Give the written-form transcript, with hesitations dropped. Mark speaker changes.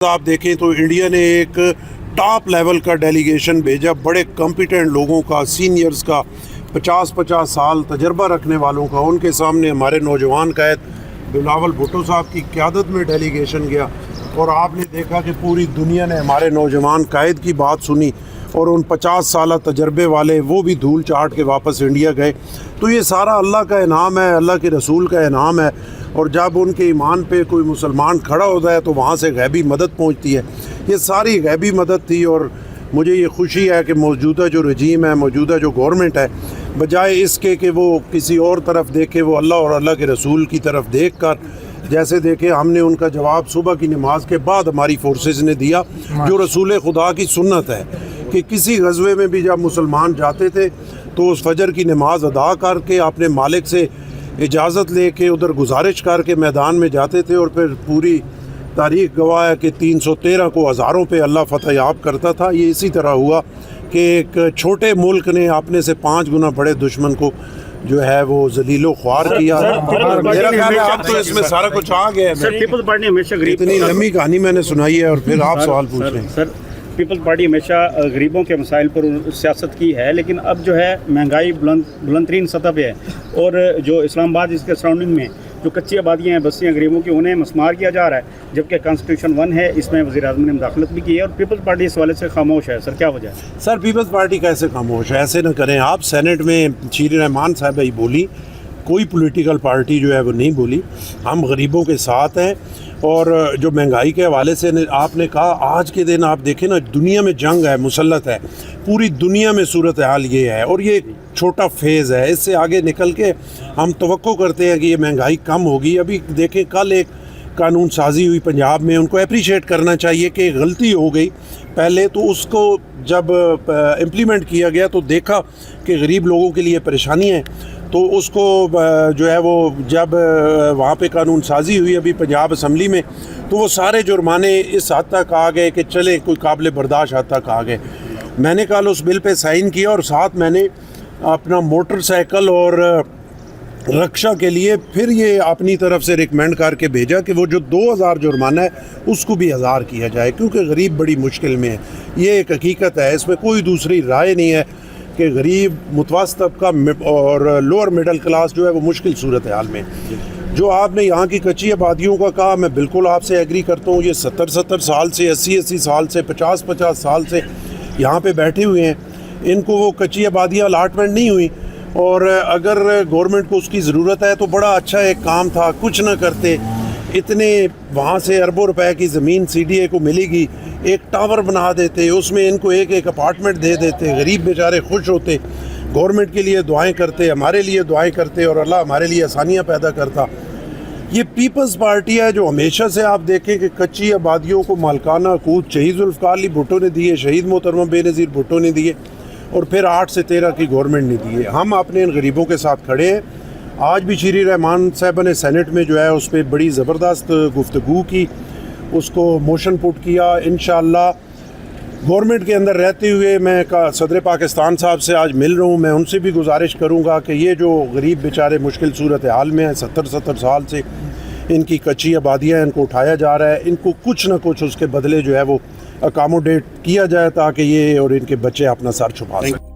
Speaker 1: आप देखें तो इंडिया ने एक टॉप लेवल का डेलीगेशन भेजा, बड़े कॉम्पिटेंट लोगों का, सीनियर्स का, 50-50 साल तजर्बा रखने वालों का। उनके सामने हमारे नौजवान कैद बिलावल भुट्टो साहब की क़यादत में डेलीगेशन गया और आपने देखा कि पूरी दुनिया ने हमारे नौजवान कैद की बात सुनी और उन 50 साल तजर्बे वाले वो भी धूल चाट के वापस इंडिया गए। तो ये सारा अल्लाह का इनाम है, अल्लाह के रसूल का इनाम है। और जब उनके ईमान पे कोई मुसलमान खड़ा होता है तो वहाँ से गैबी मदद पहुँचती है। ये सारी गैबी मदद थी और मुझे ये खुशी है कि मौजूदा जो रजीम है, मौजूदा जो गवर्नमेंट है, बजाय इसके कि वो किसी और तरफ देखे, वो अल्लाह और अल्लाह के रसूल की तरफ देख कर, जैसे देखे हमने उनका जवाब सुबह की नमाज के बाद हमारी फोर्सेस ने दिया, जो रसूल खुदा की सुन्नत है कि किसी गज़वे में भी जब मुसलमान जाते थे तो उस फजर की नमाज अदा करके अपने मालिक से इजाज़त लेके उधर गुजारिश करके मैदान में जाते थे और फिर पूरी तारीख़ गवाह है कि 313 को हज़ारों पे अल्लाह फतह याब करता था। ये इसी तरह हुआ कि एक छोटे मुल्क ने अपने से 5 गुना बड़े दुश्मन को जो है वो जलीलो ख्वार किया। मेरा ख्याल है आप तो इसमें सारा कुछ आ गया है। इतनी लंबी कहानी मैंने सुनाई है और फिर आप सवाल पूछ रहे हैं।
Speaker 2: पीपल्स पार्टी हमेशा गरीबों के मसाइल पर सियासत की है, लेकिन अब जो है महंगाई बुलंद तरीन सतह पे है और जो इस्लामाबाद इसके सराउंडिंग में जो कच्ची आबादियाँ हैं, बस्तियाँ गरीबों की, उन्हें मस्मार किया जा रहा है, जबकि कॉन्स्टिट्यूशन 1 है, इसमें वज़ीर-ए-आज़म ने मुदाखलत भी की है और पीपल्स पार्टी इस वाले से खामोश है। सर क्या वजह है?
Speaker 1: सर पीपल्स पार्टी कैसे खामोश है? ऐसे न करें आप। सेनेट में शीर रहमान साहब ही बोली, कोई पॉलिटिकल पार्टी जो है वो नहीं बोली। हम गरीबों के साथ हैं और जो महंगाई के हवाले से आपने कहा, आज के दिन आप देखें ना, दुनिया में जंग है, मुसल्लत है, पूरी दुनिया में सूरत हाल ये है और ये एक छोटा फेज़ है। इससे आगे निकल के हम तवक्को करते हैं कि ये महंगाई कम होगी। अभी देखें कल एक कानून साजी हुई पंजाब में, उनको अप्रिशिएट करना चाहिए कि गलती हो गई पहले, तो उसको जब इम्प्लीमेंट किया गया तो देखा कि गरीब लोगों के लिए परेशानी है, तो उसको जो है वो जब वहाँ पे कानून साजी हुई अभी पंजाब असम्बली में, तो वो सारे जुर्माने इस हद तक आ गए कि चले कोई काबिल बर्दाश्त हद तक आ गए। मैंने कल उस बिल पे साइन किया और साथ मैंने अपना मोटरसाइकिल और रक्षा के लिए फिर ये अपनी तरफ से रिकमेंड करके भेजा कि वो जो 2000 जुर्माना है उसको भी 1000 किया जाए, क्योंकि गरीब बड़ी मुश्किल में है। ये एक हकीकत है, इसमें कोई दूसरी राय नहीं है कि गरीब, मुतवस्सित तबका और लोअर मिडल क्लास जो है वो मुश्किल सूरत हाल में। जो आपने यहाँ की कच्ची आबादियों का कहा, मैं बिल्कुल आपसे एग्री करता हूँ। ये 70-70 साल से, 80-80 साल से, 50-50 साल से यहाँ पे बैठे हुए हैं, इनको वो कच्ची आबादियाँ अलाटमेंट नहीं हुई और अगर गवर्नमेंट को उसकी ज़रूरत है तो बड़ा अच्छा एक काम था, कुछ ना करते। इतने वहाँ से अरबों रुपए की ज़मीन CDA को मिलेगी, एक टावर बना देते, उसमें इनको एक अपार्टमेंट दे देते, गरीब बेचारे खुश होते, गवर्नमेंट के लिए दुआएं करते, हमारे लिए दुआएं करते और अल्लाह हमारे लिए आसानियाँ पैदा करता। ये पीपल्स पार्टी है जो हमेशा से आप देखें कि कच्ची आबादियों को मालकाना हकूक़ शहीद जुल्फ़िकार अली भुट्टो ने दिए, शहीद मोहतरमा बेनज़ीर भुट्टो ने दिए और फिर 8 से 13 की गवर्नमेंट ने दिए। हम अपने इन गरीबों के साथ खड़े हैं। आज भी शीर रहमान साहब ने सेनेट में जो है उस पर बड़ी ज़बरदस्त गुफ्तगू की, उसको मोशन पुट किया। इंशाअल्लाह गवर्नमेंट के अंदर रहते हुए मैं सदर पाकिस्तान साहब से आज मिल रहा हूँ, मैं उनसे भी गुजारिश करूँगा कि ये जो गरीब बेचारे मुश्किल सूरत हाल में हैं, 70-70 साल से इनकी कच्ची आबादियाँ, इनको उठाया जा रहा है, इनको कुछ ना कुछ उसके बदले जो है वो अकोमोडेट किया जाए ताकि ये और इनके बच्चे अपना सर छुपा सकें।